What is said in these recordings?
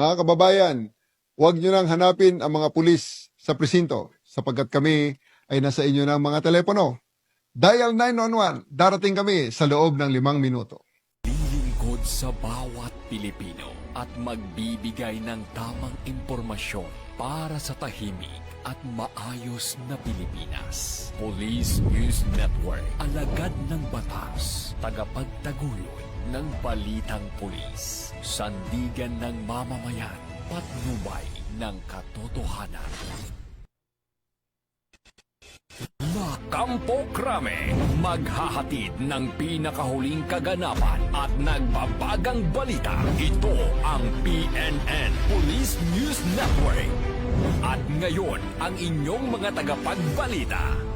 Mga kababayan, huwag nyo nang hanapin ang mga pulis sa presinto sapagkat kami ay nasa inyo ng mga telepono. Dial 911, darating kami sa loob ng 5 minuto. Lilingkod sa bawat Pilipino at magbibigay ng tamang impormasyon para sa tahimik at maayos na Pilipinas. Police News Network, alagad ng batas, tagapagtaguyod ng balitang pulis, sandigan ng mamamayan, patnubay ng katotohanan. Kampo Krame, maghahatid ng pinakahuling kaganapan at nagbabagang balita. Ito ang PNN Police News Network. At ngayon, ang inyong mga tagapagbalita.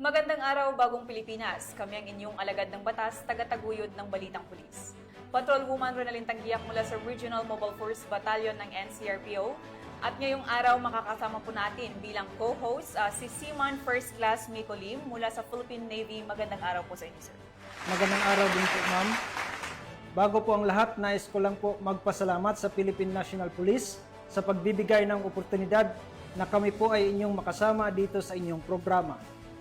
Magandang araw, Bagong Pilipinas. Kami ang inyong alagad ng batas, tagataguyod ng Balitang Pulis. Patrolwoman Ronalyn Tanggiak mula sa Regional Mobile Force Battalion ng NCRPO. At ngayong araw, makakasama po natin bilang co-host si Seaman First Class Miko Lim mula sa Philippine Navy. Magandang araw po sa inyo, sir. Magandang araw din po, ma'am. Bago po ang lahat, nais ko lang po magpasalamat sa Philippine National Police sa pagbibigay ng oportunidad na kami po ay inyong makasama dito sa inyong programa.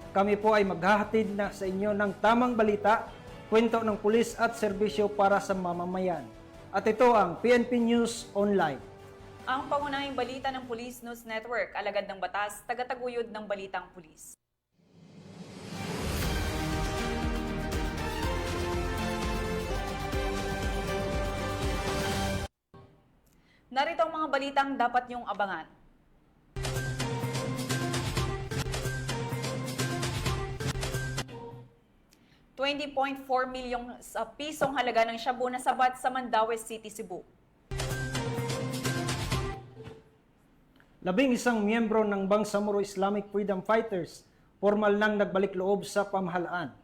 Kami po ay maghahatid na sa inyo ng tamang balita, kwento ng pulis at serbisyo para sa mamamayan. At ito ang PNP News Online. Ang pangunahing balita ng Police News Network, alagad ng batas, tagataguyod ng Balitang Pulis. Narito ang mga balitang dapat niyong abangan. ₱20.4 milyong pisong halaga ng shabu na sabat sa Mandaue City, Cebu. 11 miyembro ng Bangsamoro Islamic Freedom Fighters formal nang nagbalik loob sa pamahalaan.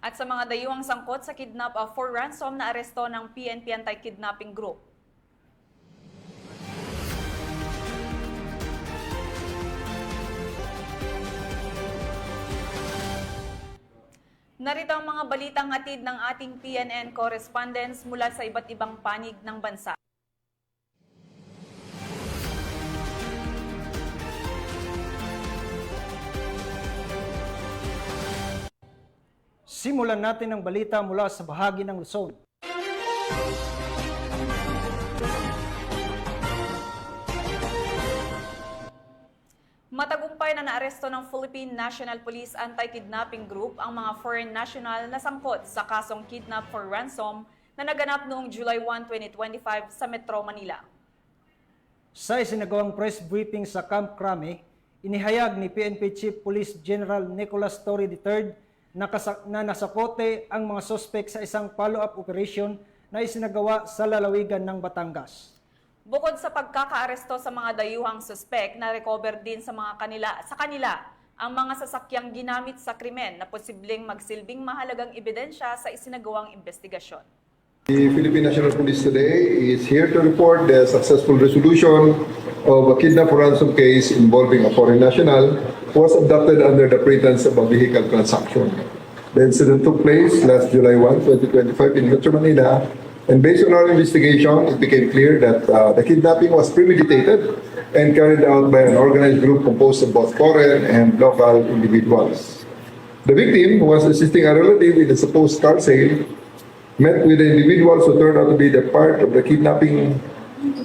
At sa mga dayuhang sangkot sa kidnap for ransom na aresto ng PNP Anti-Kidnapping Group. Narito ang mga balitang hatid ng ating PNN correspondents mula sa iba't ibang panig ng bansa. Simulan natin ang balita mula sa bahagi ng Luzon. Matagumpay na naaresto ng Philippine National Police Anti-Kidnapping Group ang mga foreign national na sangkot sa kasong kidnap for ransom na naganap noong July 1, 2025 sa Metro Manila. Sa isinagawang press briefing sa Camp Crame, inihayag ni PNP Chief Police General Nicholas Torre III na nasakote ang mga sospek sa isang follow-up operation na isinagawa sa lalawigan ng Batangas. Bukod sa pagkakaaresto sa mga dayuhang suspek, na-recover din sa kanila ang mga sasakyang ginamit sa krimen na posibleng magsilbing mahalagang ebidensya sa isinagawang investigasyon. The Philippine National Police today is here to report the successful resolution of a kidnap ransom case involving a foreign national who was abducted under the pretense of a vehicle transaction. The incident took place last July 1, 2025 in Metro Manila, and based on our investigation, it became clear that the kidnapping was premeditated and carried out by an organized group composed of both foreign and local individuals. The victim, who was assisting a relative in a supposed car sale, met with the individuals who turned out to be the part of the kidnapping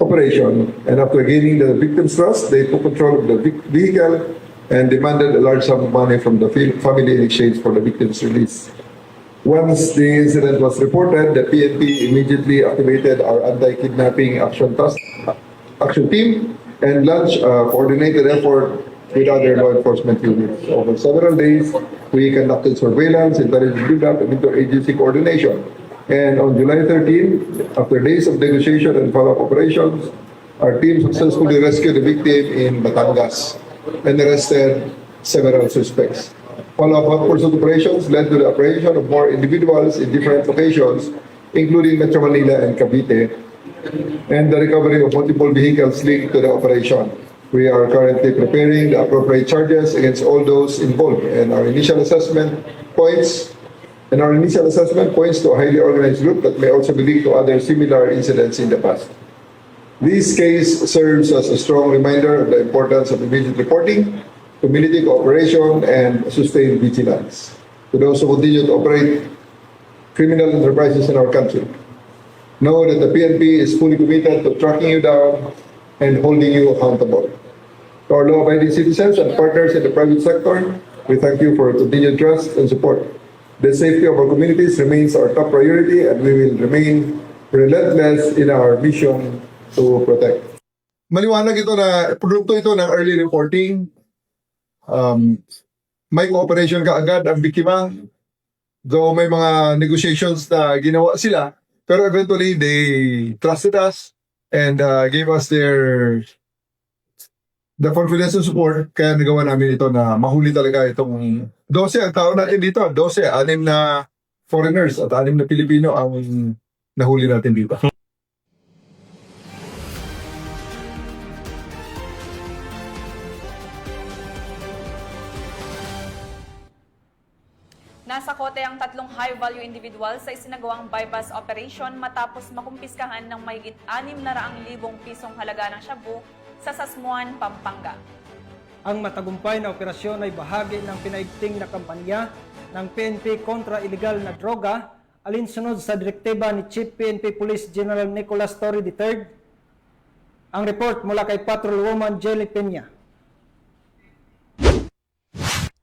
operation, and after gaining the victim's trust, they took control of the vehicle and demanded a large sum of money from the family in exchange for the victim's release. Once the incident was reported, the PNP immediately activated our anti-kidnapping action team and launched a coordinated effort with other law enforcement units. Over several days, we conducted surveillance, intelligence build-up, and interagency coordination. And on July 13, after days of negotiation and follow-up operations, our team successfully rescued the victim in Batangas and arrested several suspects. Follow-up pursuit operations led to the apprehension of more individuals in different locations, including Metro Manila and Cavite, and the recovery of multiple vehicles linked to the operation. We are currently preparing the appropriate charges against all those involved, and our initial assessment points And our initial assessment points to a highly organized group that may also be linked to other similar incidents in the past. This case serves as a strong reminder of the importance of immediate reporting, community cooperation, and sustained vigilance to those who continue to operate criminal enterprises in our country. Know that the PNP is fully committed to tracking you down and holding you accountable. To our law-abiding citizens and partners in the private sector, we thank you for your continued trust and support. The safety of our communities remains our top priority, and we will remain relentless in our mission to protect. Maliwanag ito na produkto ito ng early reporting. May cooperation ka agad ang biktima. Though may mga negotiations na ginawa sila, pero eventually they trusted us and gave us the confidence and support. Kaya nagawa namin ito na mahuli talaga itong 12 ang tao natin dito. 12, 6 na foreigners at 6 na Pilipino ang nahuli natin dito. Nasa kote ang 3 high-value individuals sa isinagawang bypass operation matapos makumpiskahan ng mahigit 600,000 pisong halaga ng shabu sa Sasmuan, Pampanga. Ang matagumpay na operasyon ay bahagi ng pinaigting na kampanya ng PNP kontra iligal na droga alinsunod sa direktiba ni Chief PNP Police General Nicolas Torre III. Ang report mula kay Patrolwoman Jelly Peña.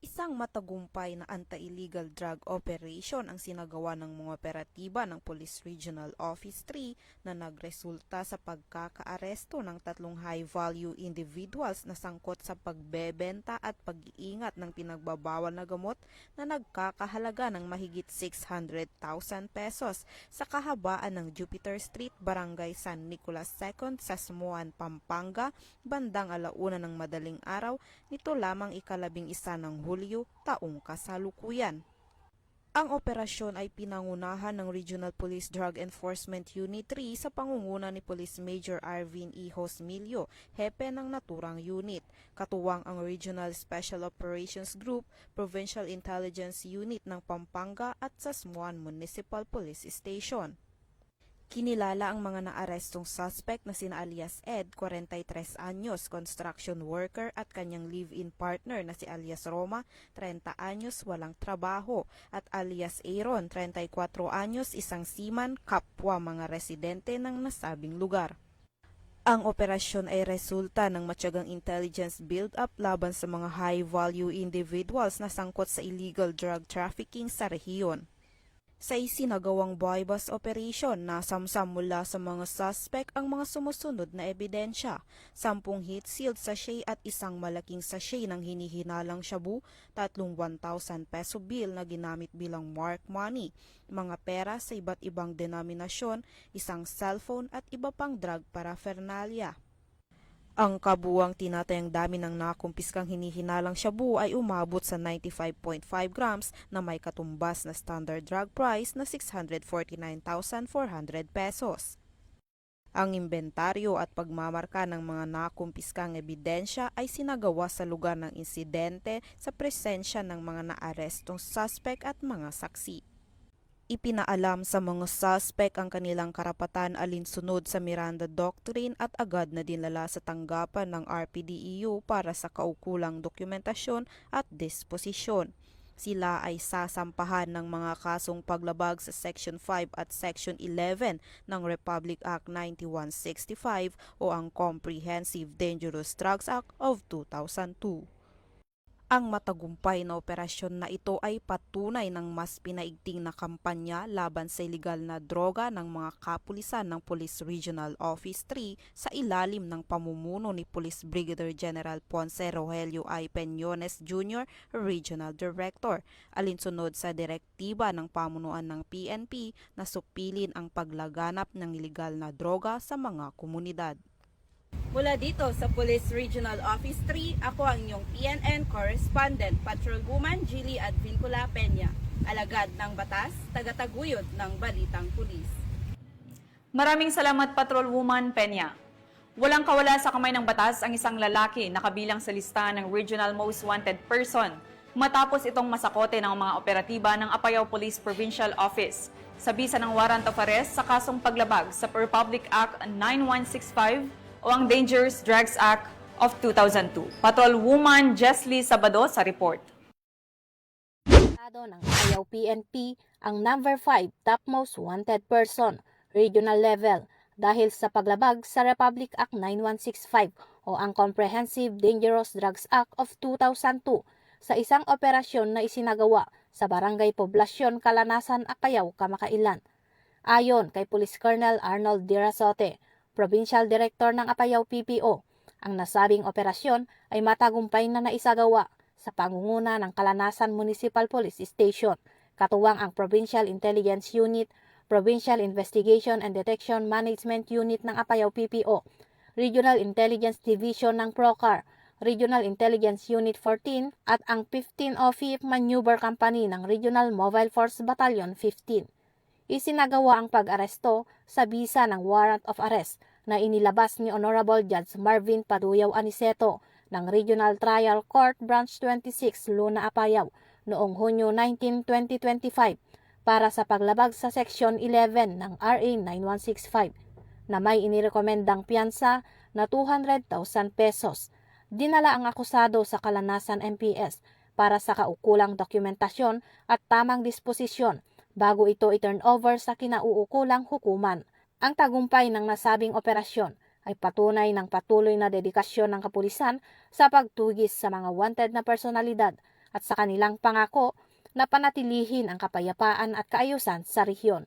Isang matagumpay na anti-illegal drug operation ang sinagawa ng mga operatiba ng Police Regional Office 3 na nagresulta sa pagkakaaresto ng 3 high-value individuals na sangkot sa pagbebenta at pag-iingat ng pinagbabawal na gamot na nagkakahalaga ng mahigit 600,000 pesos sa kahabaan ng Jupiter Street, Barangay San Nicolas II, Sasmuan, Pampanga, bandang 1:00 ng madaling araw nito lamang 11 ng Hulyo taong kasalukuyan. Ang operasyon ay pinangunahan ng Regional Police Drug Enforcement Unit 3 sa pangunguna ni Police Major Arvin E. Hosmilio, hepe ng naturang unit, katuwang ang Regional Special Operations Group, Provincial Intelligence Unit ng Pampanga at Sasmuan Municipal Police Station. Kinilala ang mga naarestong suspect na sina alias Ed, 43 anyos, construction worker at kanyang live-in partner na si alias Roma, 30 anyos, walang trabaho, at alias Aaron, 34 anyos, isang seaman, kapwa mga residente ng nasabing lugar. Ang operasyon ay resulta ng matyagang intelligence build-up laban sa mga high-value individuals na sangkot sa illegal drug trafficking sa rehiyon. Sa isinagawang bypass operation, nasamsam mula sa mga suspect ang mga sumusunod na ebidensya, 10 heat sealed sachet at isang malaking sachet ng hinihinalang shabu, 3 1,000 peso bill na ginamit bilang mark money, mga pera sa iba't ibang denominasyon, isang cellphone at iba pang drug paraphernalia. Ang kabuwang tinatayang dami ng nakumpiskang hinihinalang shabu ay umabot sa 95.5 grams na may katumbas na standard drug price na 649,400 pesos. Ang inventaryo at pagmamarka ng mga nakumpiskang ebidensya ay sinagawa sa lugar ng insidente sa presensya ng mga naarestong suspect at mga saksi. Ipinaalam sa mga suspect ang kanilang karapatan alinsunod sa Miranda Doctrine at agad na dinala sa tanggapan ng RPDEU para sa kaukulang dokumentasyon at disposisyon. Sila ay sasampahan ng mga kasong paglabag sa Section 5 at Section 11 ng Republic Act 9165 o ang Comprehensive Dangerous Drugs Act of 2002. Ang matagumpay na operasyon na ito ay patunay ng mas pinaigting na kampanya laban sa iligal na droga ng mga kapulisan ng Police Regional Office 3 sa ilalim ng pamumuno ni Police Brigadier General Ponce Rogelio I. Peñones Jr., Regional Director, alinsunod sa direktiba ng pamunuan ng PNP na supilin ang paglaganap ng iligal na droga sa mga komunidad. Mula dito sa Police Regional Office 3, ako ang inyong PNN Correspondent, Patrolwoman Jilly Advincula Peña, alagad ng batas, tagataguyod ng Balitang Pulis. Maraming salamat, Patrolwoman Peña. Walang kawala sa kamay ng batas ang isang lalaki na kabilang sa listahan ng Regional Most Wanted Person matapos itong masakote ng mga operatiba ng Apayao Police Provincial Office sa bisa ng warrant of arrest sa kasong paglabag sa Republic Act 9165 o ang Dangerous Drugs Act of 2002. Patrolwoman Jesly Sabado sa report. Ng Apayao PNP ang number 5 topmost wanted person, regional level, dahil sa paglabag sa Republic Act 9165 o ang Comprehensive Dangerous Drugs Act of 2002 sa isang operasyon na isinagawa sa Barangay Poblasyon, Kalanasan, Apayao, Kamakailan. Ayon kay Police Colonel Arnold Dirasote, Provincial Director ng Apayao PPO, ang nasabing operasyon ay matagumpay na naisagawa sa pangunguna ng Kalanasan Municipal Police Station, katuwang ang Provincial Intelligence Unit, Provincial Investigation and Detection Management Unit ng Apayao PPO, Regional Intelligence Division ng PROCAR, Regional Intelligence Unit 14 at ang 15 5th Maneuver Company ng Regional Mobile Force Battalion 15. Isinagawa ang pag-aresto sa bisa ng warrant of arrest na inilabas ni Honorable Judge Marvin Paduyaw Aniceto ng Regional Trial Court Branch 26 Luna, Apayao noong Hunyo 19, 2025 para sa paglabag sa Section 11 ng RA 9165 na may inirekomendang piyansa na 200,000 pesos. Dinala ang akusado sa Kalanasan MPS para sa kaukulang dokumentasyon at tamang disposisyon bago ito i-turn over sa kinauukulang hukuman. Ang tagumpay ng nasabing operasyon ay patunay ng patuloy na dedikasyon ng kapulisan sa pagtugis sa mga wanted na personalidad at sa kanilang pangako na panatilihin ang kapayapaan at kaayusan sa rehiyon.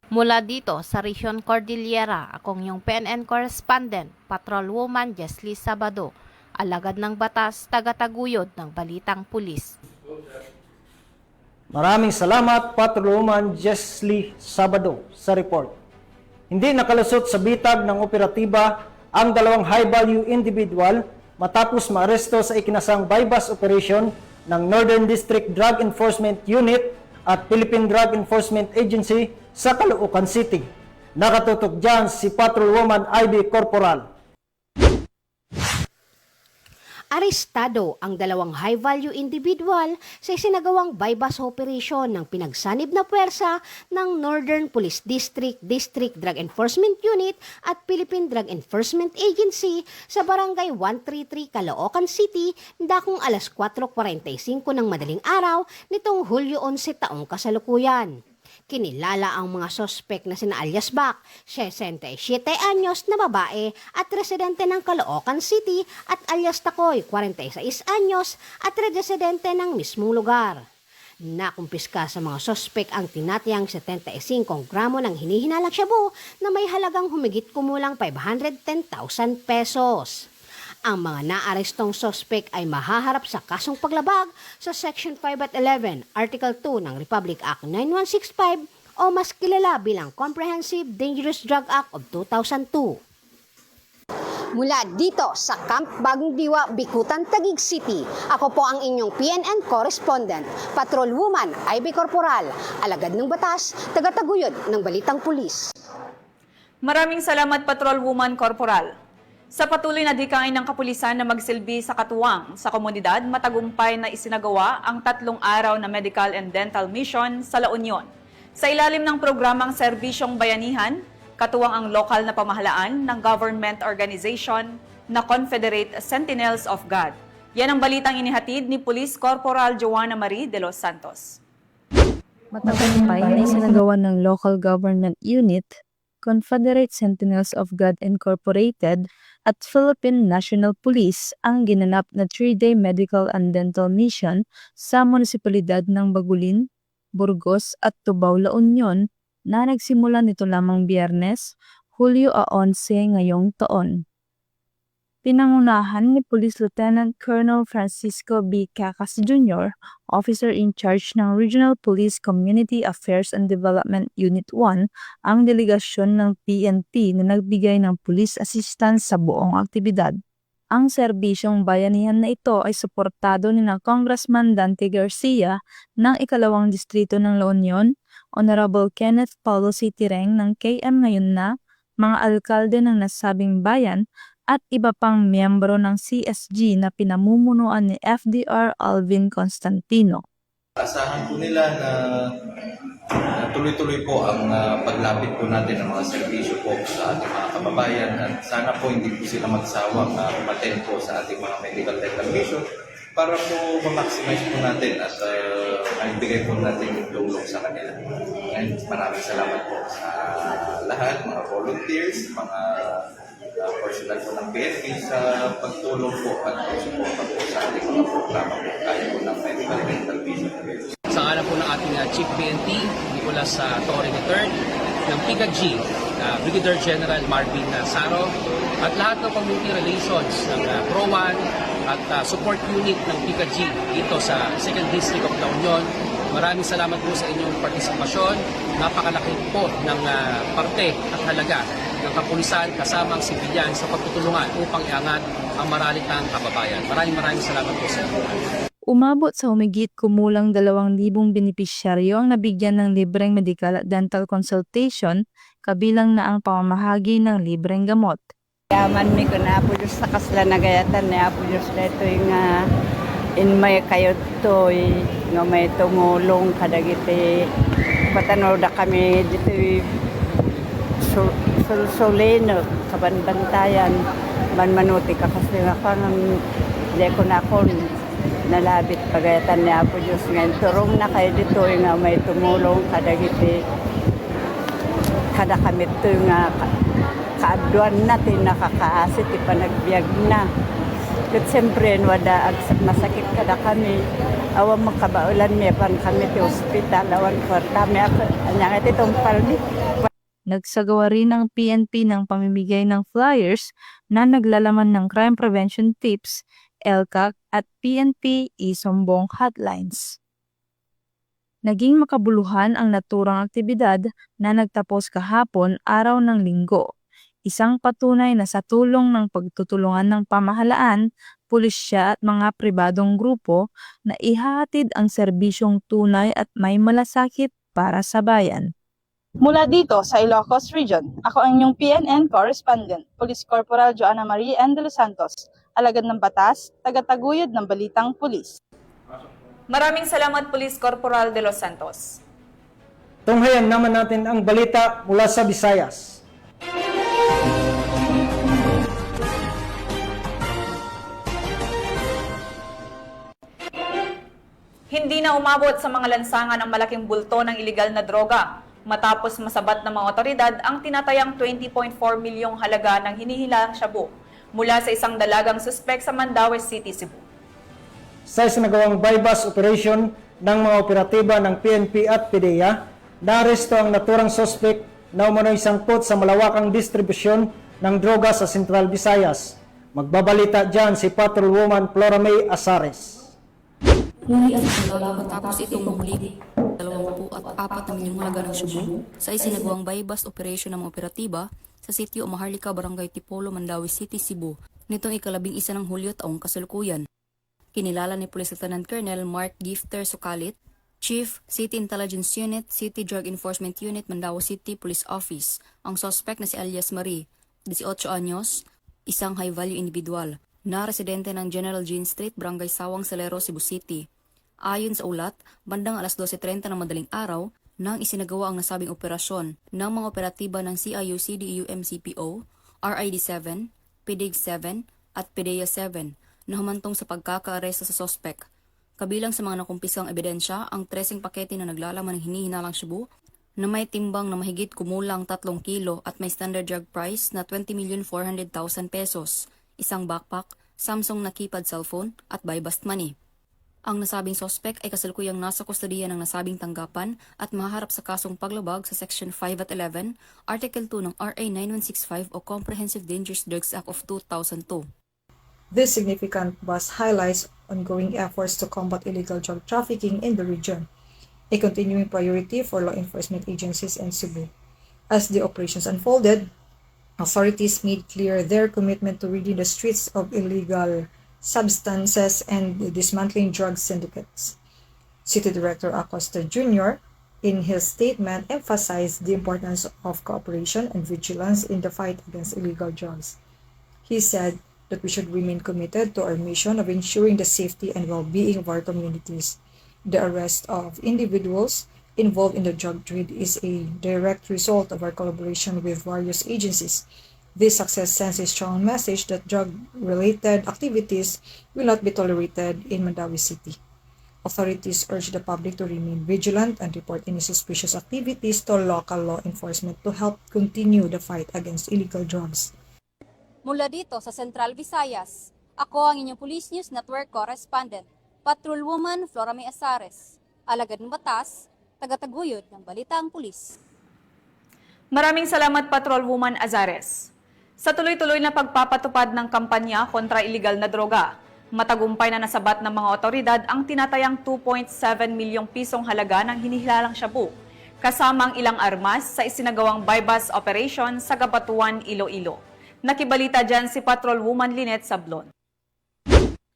Mula dito sa Rehiyon Cordillera, akong yung PNN correspondent, Patrolwoman Jesly Sabado, alagad ng batas, tagataguyod ng balitang pulis. Maraming salamat, Patrolwoman Jesly Sabado sa report. Hindi nakalusot sa bitag ng operatiba ang dalawang high-value individual matapos maaresto sa ikinasang bypass operation ng Northern District Drug Enforcement Unit at Philippine Drug Enforcement Agency sa Caloocan City. Nakatutok dyan si Patrolwoman Ivy Corporal. Arestado ang dalawang high-value individual sa isinagawang bypass operation ng pinagsanib na puwersa ng Northern Police District, District Drug Enforcement Unit at Philippine Drug Enforcement Agency sa Barangay 133, Caloocan City, dakong alas 4:45 ng madaling araw nitong Hulyo 11 taong kasalukuyan. Kinilala ang mga sospek na sina alias Bac, 67 anyos na babae at residente ng Caloocan City at alias Takoy, 46 anyos at residente ng mismong lugar. Nakumpiska sa mga sospek ang tinatayang 75 gramo ng hinihinalang shabu na may halagang humigit kumulang 510,000 pesos. Ang mga naarestong sospek ay mahaharap sa kasong paglabag sa Section 5 at 11, Article 2 ng Republic Act 9165 o mas kilala bilang Comprehensive Dangerous Drug Act of 2002. Mula dito sa Camp Bagong Diwa, Bikutan, Taguig City, ako po ang inyong PNN correspondent, Patrolwoman Ivy Corporal, alagad ng batas, tagataguyod ng balitang pulis. Maraming salamat, Patrolwoman Corporal. Sa patuloy na dikain ng kapulisan na magsilbi sa katuwang sa komunidad, matagumpay na isinagawa ang 3 araw na medical and dental mission sa La Union. Sa ilalim ng programang Serbisyong Bayanihan, katuwang ang lokal na pamahalaan ng government organization na Confederate Sentinels of God. Yan ang balitang inihatid ni Police Corporal Joanna Marie de los Santos. Matagumpay na isinagawa ng local government unit, Confederate Sentinels of God Incorporated at Philippine National Police ang ginanap na 3-day medical and dental mission sa munisipalidad ng Bagulin, Burgos at Tubao, La Union na nagsimula nito lamang Biyernes, Hulyo 11 ngayong taon. Pinangunahan ni Police Lieutenant Colonel Francisco B. Cacas Jr., Officer in Charge ng Regional Police Community Affairs and Development Unit 1, ang delegasyon ng PNP na nagbigay ng police assistance sa buong aktibidad. Ang serbisyong bayanihan na ito ay suportado ni na Congressman Dante Garcia ng 2nd Distrito ng La Union, Honorable Kenneth Paulo C. Tireng ng KM ngayon na, mga alkalde ng nasabing bayan, at iba pang miyembro ng CSG na pinamumunuan ni FDR Alvin Constantino. Asahan po nila na tuloy-tuloy po ang paglapit po natin ng mga serbisyo po sa ating mga kababayan at sana po hindi po sila magsawang umattend po sa ating mga medical declaration para po ma-maximize po natin at maibigay po natin yung tulong sa kanila. And maraming salamat po sa lahat, mga volunteers, mga personal po ng PNP sa pagtulong po at pagsuporta po sa ating mga programa po kaya po ng medical declaration. Sa ngalan po ng ating Chief PNP, Nicolas Torre III, ng PICAG, Brigadier General Marvin Saro, at lahat ng community relations ng PRO1 at support unit ng PICAG dito sa 2nd District of La Union. Maraming salamat po sa inyong partisipasyon. Napakalaki po ng parte at halaga ng kapulisan kasama ang sibilyan sa pagtutulungan upang iangat ang maralitang kababayan. Maraming salamat po sa inyo. Umabot sa humigit kumulang 2,000 benepisyaryo ang nabigyan ng libreng medical at dental consultation, kabilang na ang pamamahagi ng libreng gamot. Yaman mi ko na po sa kasla nagayatan na po sa ito nga in may kayo to nga may tumulong kadagiti patanaw da kami dito sulsulino kabanbantayan manmanuti ka kasi nga kanang di ko na kon nalabit pagayatan ni Apo Diyos ngayon. Turong na kayo dito nga may tumulong kadagiti kada kami ito nga kaadwan natin nakakaasit ipanagbiag na. Kat siyempre wada masakit kada kami awan makabaulan mi pan kami ti ospital awan kwarta mi ako anyang itong palmi. Nagsagawa rin ang PNP ng pamimigay ng flyers na naglalaman ng crime prevention tips, LCAC at PNP Isumbong hotlines. Naging makabuluhan ang naturang aktibidad na nagtapos kahapon araw ng Linggo. Isang patunay na sa tulong ng pagtutulungan ng pamahalaan, pulisya at mga pribadong grupo na ihahatid ang serbisyong tunay at may malasakit para sa bayan. Mula dito sa Ilocos Region, ako ang inyong PNN correspondent, Police Corporal Joanna Marie N. de los Santos, alagad ng batas, tagataguyod ng Balitang Pulis. Maraming salamat Police Corporal de los Santos. Tunghayan naman natin ang balita mula sa Visayas. Hindi na umabot sa mga lansangan ang malaking bulto ng iligal na droga matapos masabat ng mga otoridad ang tinatayang 20.4 milyong halaga ng hinihilang shabu mula sa isang dalagang suspek sa Mandaue City, Cebu. Sa isinagawang bypass operation ng mga operatiba ng PNP at PDEA, naaresto ang naturang suspek na umano'y sangkot sa malawakang distribusyon ng droga sa Central Visayas. Magbabalita dyan si Patrolwoman Flora May Asares. Huli at sinagawa matapos itong mahuli 24 milyong halaga ng shabu sa isinagawang bypass operation ng mga operatiba sa sitio Maharlika, Barangay Tipolo, Mandaue City, Cebu, nitong ika-11 ng Hulyo taong kasalukuyan. Kinilala ni Police Lieutenant Colonel Mark Gifter Sukalit, Chief, City Intelligence Unit, City Drug Enforcement Unit, Mandaue City Police Office, ang suspect na si alias Marie, 18 anyos, isang high-value individual, na residente ng General Jean Street, Barangay Sawang, Salero, Cebu City. Ayon sa ulat, bandang alas 12:30 ng madaling araw, nang isinagawa ang nasabing operasyon ng mga operatiba ng CIU-CDU-MCPO, RID-7, PDIG-7 at PDEA-7 na humantong sa pagkakaaresto sa sospek. Kabilang sa mga nakumpiskang ebidensya ang 13 pakete na naglalaman ng hinihinalang shabu na may timbang na mahigit kumulang 3 kilo at may standard drug price na 20,400,000 pesos, isang backpack, Samsung na keypad cellphone at buy bust money. Ang nasabing sospek ay kasalukuyang nasa kustodiya ng nasabing tanggapan at mahaharap sa kasong paglabag sa Section 5 at 11, Article 2 ng RA 9165 o Comprehensive Dangerous Drugs Act of 2002. This significant bust highlights ongoing efforts to combat illegal drug trafficking in the region, a continuing priority for law enforcement agencies in Cebu. As the operations unfolded, authorities made clear their commitment to ridding the streets of illegal substances and dismantling drug syndicates. City Director Acosta Jr., in his statement, emphasized the importance of cooperation and vigilance in the fight against illegal drugs. He said that we should remain committed to our mission of ensuring the safety and well-being of our communities. The arrest of individuals involved in the drug trade is a direct result of our collaboration with various agencies. This success sends a strong message that drug-related activities will not be tolerated in Mandawi City. Authorities urge the public to remain vigilant and report any suspicious activities to local law enforcement to help continue the fight against illegal drugs. Mula dito sa Central Visayas, ako ang inyong Police News Network correspondent, Patrolwoman Flora May Azares, alagad ng batas, tagataguyod ng Balitang Pulis. Maraming salamat, Patrolwoman Azares. Sa tuloy-tuloy na pagpapatupad ng kampanya kontra iligal na droga, matagumpay na nasabat ng mga otoridad ang tinatayang 2.7 milyong pisong halaga ng hinihilalang shabu, kasamang ilang armas sa isinagawang buy-bust operation sa Gabatuan, Iloilo. Nakibalita dyan si Patrolwoman Lynette Sablon.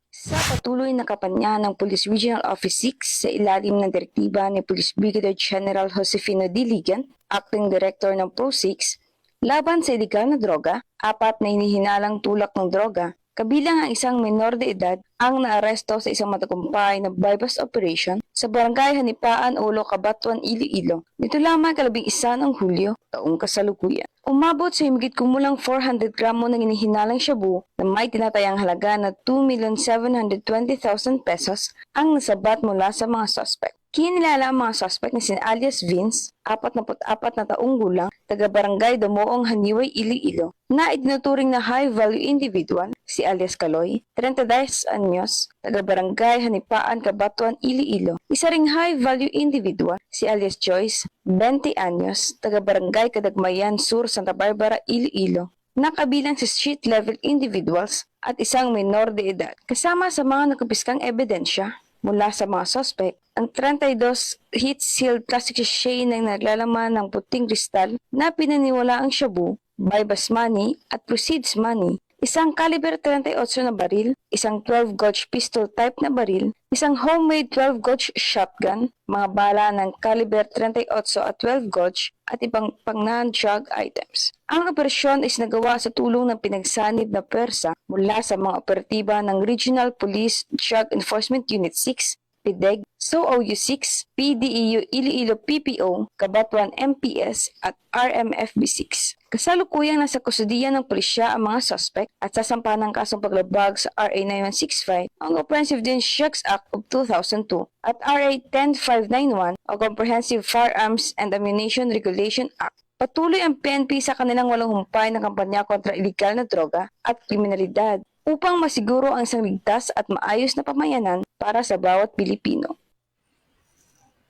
Sa patuloy na kampanya ng Police Regional Office 6 sa ilalim ng direktiba ni Police Brigadier General Josefino Diligan, Acting Director ng PRO6, laban sa iligal na droga, 4 na hinihinalang tulak ng droga, kabilang ang isang menor de edad ang naaresto sa isang matagumpay na buy-bust operation sa Barangay Hanipaan, Ulo, Cabatuan, Iloilo. Nito lamang 11 ng Hulyo, taong kasalukuyan. Umabot sa higit kumulang 400 gramo ng hinihinalang shabu na may tinatayang halaga na 2,720,000 pesos ang nasabat mula sa mga suspect. Kinilala ang mga suspect na si alias Vince, 44 na taong gulang, taga-barangay Damoong Haniway, Iloilo, na itinuturing na high-value individual, si alias Kaloy, 32 anyos, taga-barangay Hanipaan, Cabatuan, Iloilo. Isa ring high-value individual, si alias Joyce, 20 anyos, taga-barangay Kadagmayan Sur, Santa Barbara, Iloilo, na kabilang si street-level individuals at isang menor de edad. Kasama sa mga nakupiskang ebidensya mula sa mga suspect, ang 32 heat-sealed plastic sachet na naglalaman ng puting kristal na pinaniwala ang shabu, buy-bust money at proceeds money, isang caliber 38 na baril, isang 12 gauge pistol type na baril, isang homemade 12 gauge shotgun, mga bala ng caliber 38 at 12 gauge at ibang pang non-drug items. Ang operasyon is nagawa sa tulong ng pinagsanib na pwersa mula sa mga operatiba ng Regional Police Drug Enforcement Unit 6, PIDEG, SOOU6, PDEU Iloilo PPO, Cabatuan MPS at RMFB6. Kasalukuyang nasa kusudiyan ng pulisya ang mga suspect at sasampahan ng kasong paglabag sa RA 9165, ang Comprehensive Drugs Act of 2002 at RA 10591 o Comprehensive Firearms and Ammunition Regulation Act. Patuloy ang PNP sa kanilang walang humpay na kampanya kontra iligal na droga at kriminalidad upang masiguro ang isang ligtas at maayos na pamayanan para sa bawat Pilipino.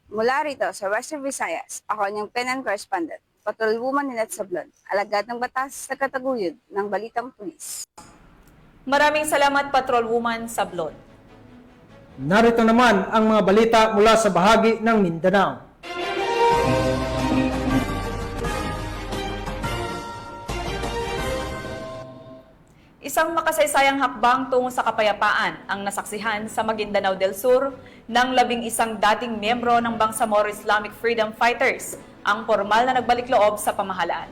Mula rito sa Western Visayas, ako ang PNN correspondent, Patrolwoman Lynette Sablon, alagad ng batas sa kataguyod ng Balitang Pulis. Maraming salamat, Patrolwoman Sablon. Narito naman ang mga balita mula sa bahagi ng Mindanao. Isang makasaysayang hakbang tungo sa kapayapaan ang nasaksihan sa Maguindanao del Sur ng 11 dating miyembro ng Bangsamoro Islamic Freedom Fighters ang formal na nagbalik loob sa pamahalaan.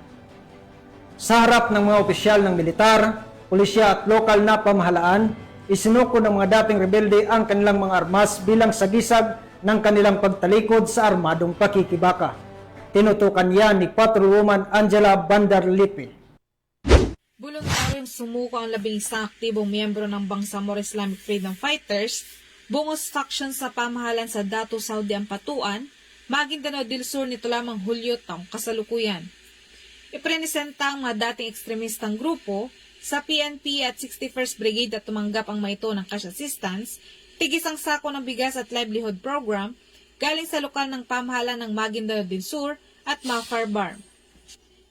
Sa harap ng mga opisyal ng militar, pulisya at lokal na pamahalaan, isinuko ng mga dating rebelde ang kanilang mga armas bilang sagisag ng kanilang pagtalikod sa armadong pakikibaka. Tinutukan yan ni Patrolwoman Angela Bandarlipi. Voluntaryong sumuko ang 11 aktibong miyembro ng Bangsamoro Islamic Freedom Fighters, bungos faction sa pamahalan sa Datu Saudi Ampatuan, Maguindanao del Sur nito lamang Hulyo taong kasalukuyan. Iprenesenta ang mga dating ekstremistang grupo sa PNP at 61st Brigade at tumanggap ang maito ng cash assistance, tigisang sako ng bigas at livelihood program galing sa lokal ng pamahalan ng Maguindanao del Sur at Mafar Bar.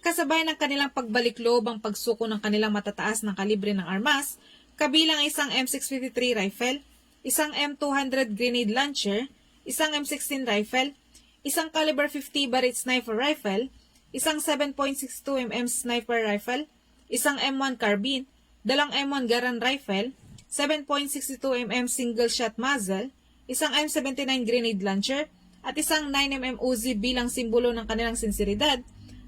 Kasabay ng kanilang pagbalik loob ang pagsuko ng kanilang matataas ng kalibre ng armas, kabilang isang M653 rifle, isang M200 grenade launcher, isang M16 rifle, isang caliber 50 Barrett sniper rifle, isang 7.62mm sniper rifle, isang M1 carbine, dalang M1 Garand rifle, 7.62mm single shot muzzle, isang M79 grenade launcher, at isang 9mm Uzi bilang simbolo ng kanilang sinseridad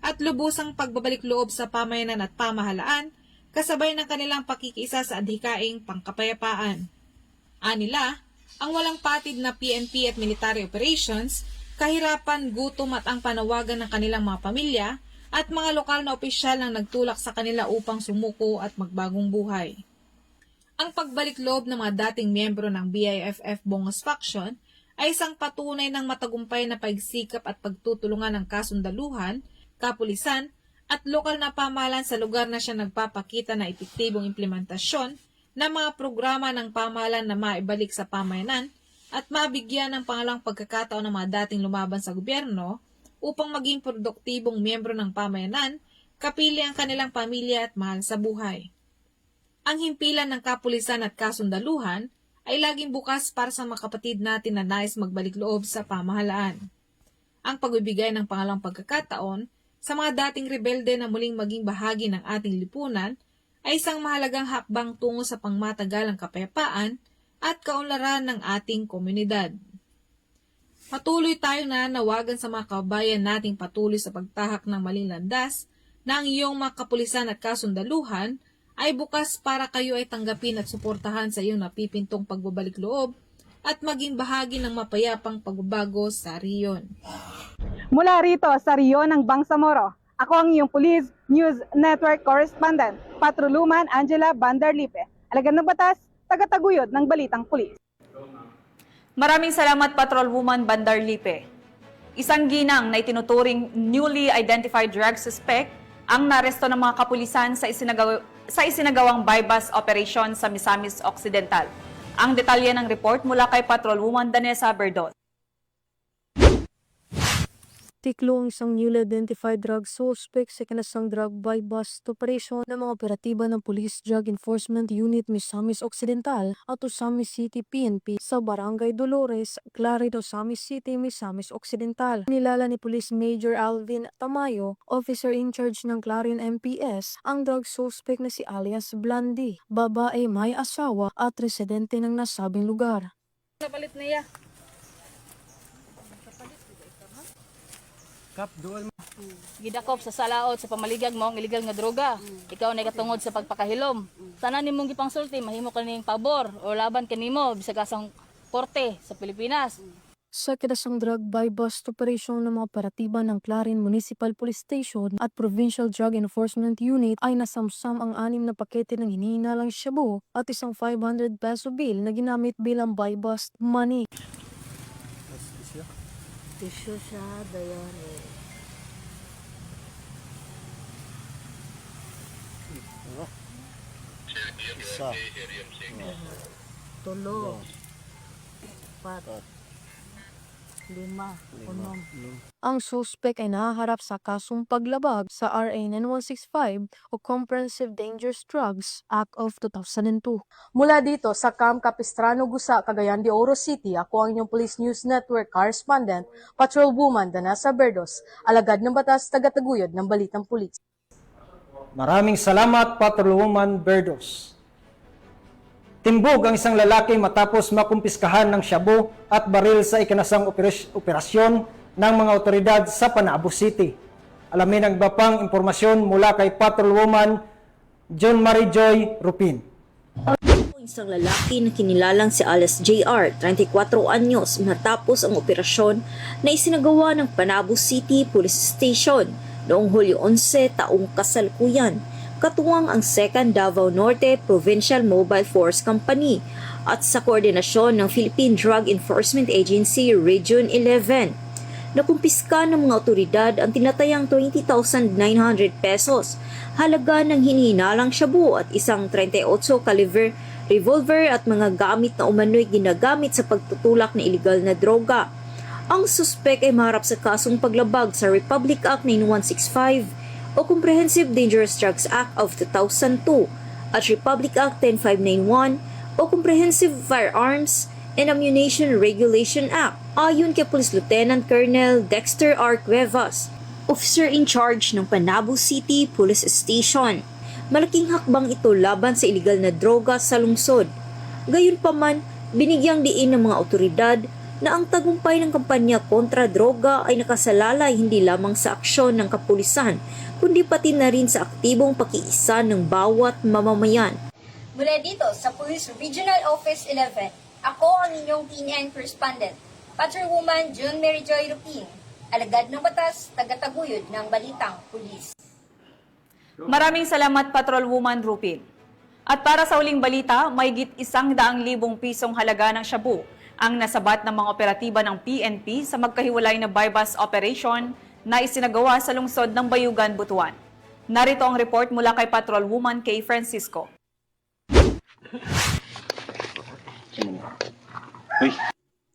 at lubusang pagbabalik loob sa pamayanan at pamahalaan kasabay ng kanilang pakikiisa sa adhikaing pangkapayapaan. Anila, ang walang patid na PNP at military operations, kahirapan, gutom at ang panawagan ng kanilang mga pamilya at mga lokal na opisyal ang nagtulak sa kanila upang sumuko at magbagong buhay. Ang pagbalik loob ng mga dating miyembro ng BIFF Bongos Faction ay isang patunay ng matagumpay na pagsikap at pagtutulungan ng kasundaluhan, kapulisan at lokal na pamahalaan sa lugar na siya nagpapakita na epektibong implementasyon ng mga programa ng pamahalaan na maibalik sa pamayanan at mabigyan ng pangalawang pagkakataon ng mga dating lumaban sa gobyerno upang maging produktibong miyembro ng pamayanan, kapili ang kanilang pamilya at mahal sa buhay. Ang himpilan ng kapulisan at kasundaluhan ay laging bukas para sa mga kapatid natin na nais magbalik loob sa pamahalaan. Ang pagbibigay ng pangalawang pagkakataon sa mga dating rebelde na muling maging bahagi ng ating lipunan ay isang mahalagang hakbang tungo sa pangmatagalang kapayapaan at kaunlaran ng ating komunidad. Patuloy tayong nananawagan sa mga kababayan nating patuloy sa pagtahak ng maling landas na ang iyong mga kapulisan at kasundaluhan ay bukas para kayo ay tanggapin at suportahan sa iyong napipintong pagbabalik loob at maging bahagi ng mapayapang pagbabago sa riyon. Mula rito sa Riyon ng Bangsamoro, ako ang iyong Police News Network Correspondent, Patroluman Angela Bandarlipe, alagad ng batas, tagataguyod ng Balitang Pulis. Maraming salamat, Patrolwoman Bandarlipe. Isang ginang na itinuturing newly identified drug suspect ang naresto ng mga kapulisan sa isinagawang bypass operation sa Misamis Occidental. Ang detalye ng report mula kay Patrolwoman Danessa Berdot. Tiklo ang isang newly identified drug suspect sa kinasang drug bypass operation ng mga operatiba ng Police Drug Enforcement Unit Misamis Occidental at Osamis City PNP sa Barangay Dolores, Clarido, Osamis City, Misamis Occidental. Nilala ni Police Major Alvin Tamayo, officer in charge ng Clarion MPS, ang drug suspect na si alias Blandi, babae may asawa at residente ng nasabing lugar. Napalit niya. Gidakop sa salaot sa pamaligag mo ang illegal nga droga. Ikaw na katungod sa pagpakahilom. Tanan nimong gipangsulti mahimo kaning pabor o laban kanimo bisag asang korte sa Pilipinas. Sa kinasang drug bypass operation ng mga operatiba ng Clarin Municipal Police Station at Provincial Drug Enforcement Unit ay nasamsam ang 6 na pakete ng hinihinalang shabu at isang 500 peso bill na ginamit bilang bypass money. Tisyo siya dayon Isa. Tulo. 4. 5. 6. Ang suspect ay nahaharap sa kasong paglabag sa RA 9165 o Comprehensive Dangerous Drugs Act of 2002. Mula dito sa Camp Capistrano, Gusa, Cagayan de Oro City, ako ang inyong Police News Network Correspondent, Patrolwoman Danessa Berdos, alagad ng batas, tagataguyod ng Balitang Pulis. Maraming salamat, Patrolwoman Berdos. Timbog ang isang lalaki matapos makumpiskahan ng shabu at baril sa ikinasang operasyon ng mga otoridad sa Panabo City. Alamin ang iba pang impormasyon mula kay Patrolwoman John Marie Joy Rupin. Isang lalaki na kinilalang si alias JR, 34 anyos, matapos ang operasyon na isinagawa ng Panabo City Police Station noong Hulyo 11 taong kasalukuyan, katuwang ang 2nd Davao Norte Provincial Mobile Force Company at sa koordinasyon ng Philippine Drug Enforcement Agency Region 11. Nakumpiska ng mga otoridad ang tinatayang 20,900 pesos, halaga ng hinihinalang shabu at isang 38 caliber revolver at mga gamit na umano'y ginagamit sa pagtutulak ng iligal na droga. Ang suspek ay maharap sa kasong paglabag sa Republic Act 9165 o Comprehensive Dangerous Drugs Act of 2002 at Republic Act 10591 o Comprehensive Firearms and Ammunition Regulation Act, ayon kay Police Lieutenant Colonel Dexter R. Cuevas, officer in charge ng Panabo City Police Station. Malaking hakbang ito laban sa iligal na droga sa lungsod. Gayunpaman, binigyang diin ng mga otoridad na ang tagumpay ng kampanya kontra droga ay nakasalalay hindi lamang sa aksyon ng kapulisan, kundi pati na rin sa aktibong pakiisa ng bawat mamamayan. Mula dito sa Police Regional Office 11, ako ang inyong PNN correspondent, Patrolwoman June Mary Joy Rupin, alagad ng batas, tagataguyod ng Balitang Pulis. Maraming salamat, Patrolwoman Rupin. At para sa uling balita, mahigit 100,000 pisong halaga ng shabu ang nasabat ng mga operatiba ng PNP sa magkahiwalay na buy-bust operation na isinagawa sa lungsod ng Bayugan, Butuan. Narito ang report mula kay Patrolwoman Kay Francisco.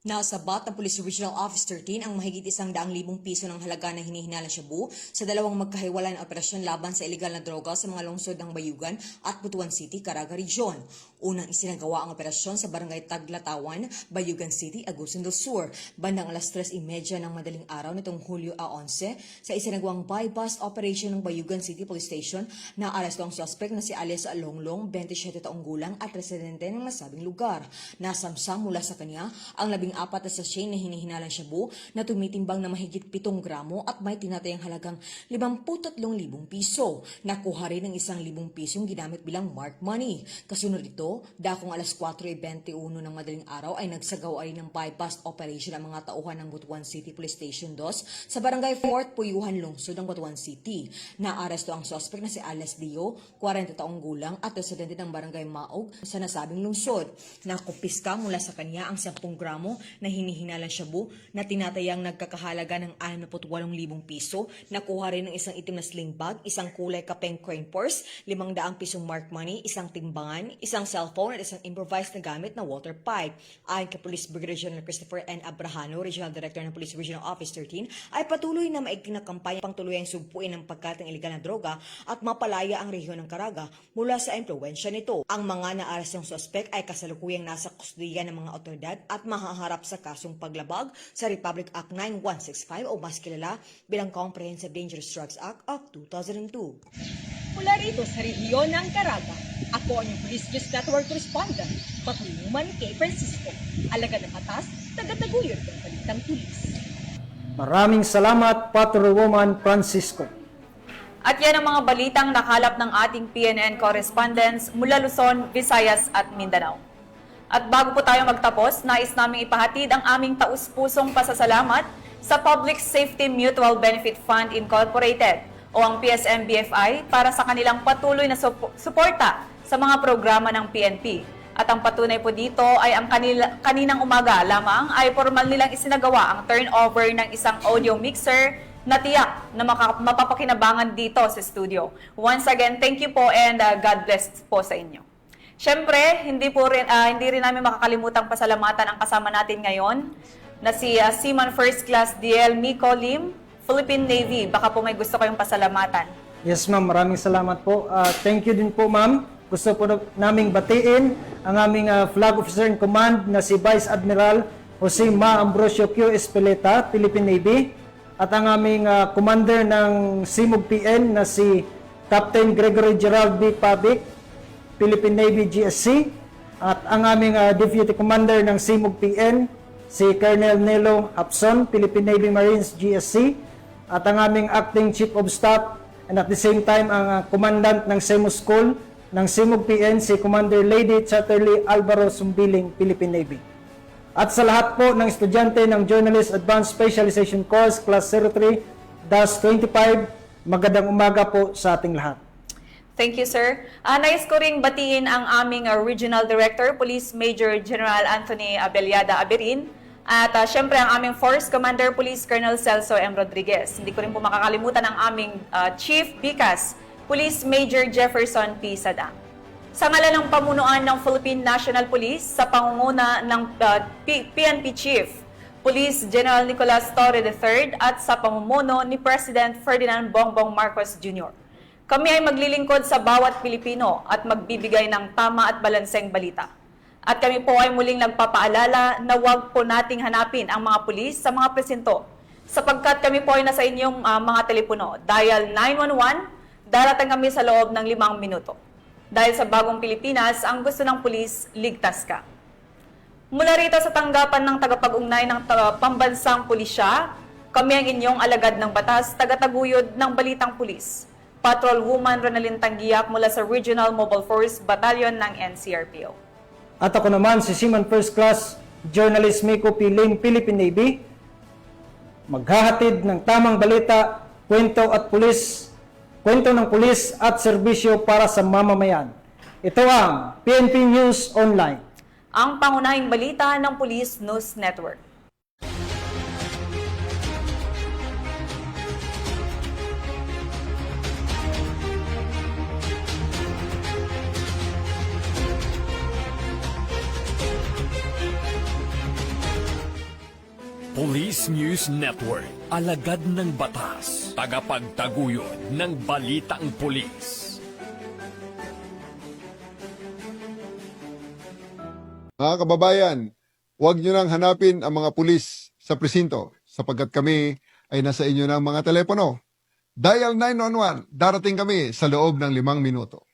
Nasabat ng Police Regional Office 13 ang mahigit 100,000 piso ng halaga na hinihinalang shabu sa dalawang magkahiwalay na operasyon laban sa ilegal na droga sa mga lungsod ng Bayugan at Butuan City, Caraga Region. Unang isinagawa ang operasyon sa Barangay Taglatawan, Bayugan City, Agusan del Sur, bandang alas 3:30 ng madaling araw nitong Hulyo 11 sa isinagawang buy-bust operation ng Bayugan City Police Station na aresto ang suspect na si alias Longlong, 27 taong gulang at residente ng nasabing lugar. Nasamsam mula sa kanya ang 14 na sachet na hinihinalang shabu na tumitimbang na mahigit 7 gramo at may tinatayang halagang 53,000 piso. Nakuha rin ng 1,000 pisong ginamit bilang marked money. Kasunod ito, dakong alas 4:21 ng madaling araw ay nagsagawa rin ng buy-bust operation ang mga tauhan ng Butuan City Police Station 2 sa Barangay Fort Puyuhan, lungsod ng Butuan City. Naaresto ang suspect na si Alias Dio, 40 taong gulang at residente ng Barangay Maog sa nasabing lungsod. Nakumpiska mula sa kanya ang 10 gramo na hinihinalang shabu na tinatayang nagkakahalaga ng 68,000 piso. Nakuha rin ng isang itim na sling bag, isang kulay kapeng coin purse, 500 pisong marked money, isang timbangan, isang cellphone at isang improvised na gamit na water pipe. Ayon kay Police Brigadier General Christopher N. Abrahano, Regional Director ng Police Regional Office 13, ay patuloy na maigting na kampanya pang tuluyang sugpuin ng pagkat ng iligal na droga at mapalaya ang rehiyon ng Caraga mula sa impluwensya nito. Ang mga naarestong suspect ay kasalukuyang nasa kustudiya ng mga otoridad at mahaharap sa kasong paglabag sa Republic Act 9165 o mas kilala bilang Comprehensive Dangerous Drugs Act of 2002. Mula rito sa rehiyon ng Caraga, ako ang inyong Police News Network correspondent, Patrolwoman Kay Francisco, alagad ng batas, tagataguyod ng Balitang Pulis. Maraming salamat, Patrolwoman Francisco. At yan ang mga balitang nakalap ng ating PNN correspondents mula Luzon, Visayas at Mindanao. At bago po tayo magtapos, nais naming ipahatid ang aming taus-pusong pasasalamat sa Public Safety Mutual Benefit Fund Incorporated o ang PSM-BFI para sa kanilang patuloy na suporta sa mga programa ng PNP. At ang patunay po dito ay ang kaninang umaga lamang ay formal nilang isinagawa ang turnover ng isang audio mixer na tiyak na mapapakinabangan dito sa studio. Once again, thank you po and God bless po sa inyo. Siyempre, hindi rin namin makakalimutang pasalamatan ang kasama natin ngayon na si Seaman First Class DL Miko Lim, Philippine Navy. Baka po may gusto kayong pasalamatan. Yes ma'am, maraming salamat po. Thank you din po ma'am. Gusto po naming batiin ang aming Flag Officer in Command na si Vice Admiral Jose Ma Ambrosio Q. Espeleta, Philippine Navy. At ang aming Commander ng SIMUG PN na si Captain Gregory Gerald B. Pabic, Philippine Navy GSC. At ang aming Deputy Commander ng SIMUG PN, si Colonel Nelo Hapson, Philippine Navy Marines GSC. At ang aming Acting Chief of Staff and at the same time ang Commandant ng SEMO School ng SIMUG PN, si Commander Lady Chatterley Alvaro Sumbiling, Philippine Navy. At sa lahat po ng estudyante ng Journalist Advanced Specialization Course Class 03-25, magandang umaga po sa ating lahat. Thank you, sir. Nais ko ring batiin ang aming Regional Director, Police Major General Anthony Abeliada Aberin, at syempre ang aming Force Commander, Police Colonel Celso M. Rodriguez. Hindi ko rin po makakalimutan ang aming Chief BICAS, Police Major Jefferson P. Sadang. Sa ngalan ng pamunuan ng Philippine National Police sa pangunguna ng PNP Chief, Police General Nicolas Torre III at sa pamumuno ni President Ferdinand Bongbong Marcos Jr. Kami ay maglilingkod sa bawat Pilipino at magbibigay ng tama at balanseng balita. At kami po ay muling nagpapaalala na huwag po nating hanapin ang mga pulis sa mga presinto sapagkat kami po ay nasa inyong mga telepono. Dial 911, darating kami sa loob ng 5 minuto. Dahil sa bagong Pilipinas, ang gusto ng pulis, ligtas ka. Mula rito sa tanggapan ng tagapag-ugnay ng pambansang pulisya, kami ang inyong alagad ng batas, tagataguyod ng Balitang Pulis. Patrolwoman Ronalyn Tanggiak mula sa Regional Mobile Force Battalion ng NCRPO. At ako naman si Seaman First Class Journalist Miko P. Lim, Philippine Navy, maghahatid ng tamang balita, kwento ng pulis at serbisyo para sa mamamayan. Ito ang PNP News Online, Ang pangunahing balita ng Police News Network. Police News Network, alagad ng batas, tagapagtaguyod ng balitang pulis. Mga kababayan, huwag nyo nang hanapin ang mga pulis sa presinto sapagkat kami ay nasa inyo ng mga telepono. Dial 911, darating kami sa loob ng 5 minuto.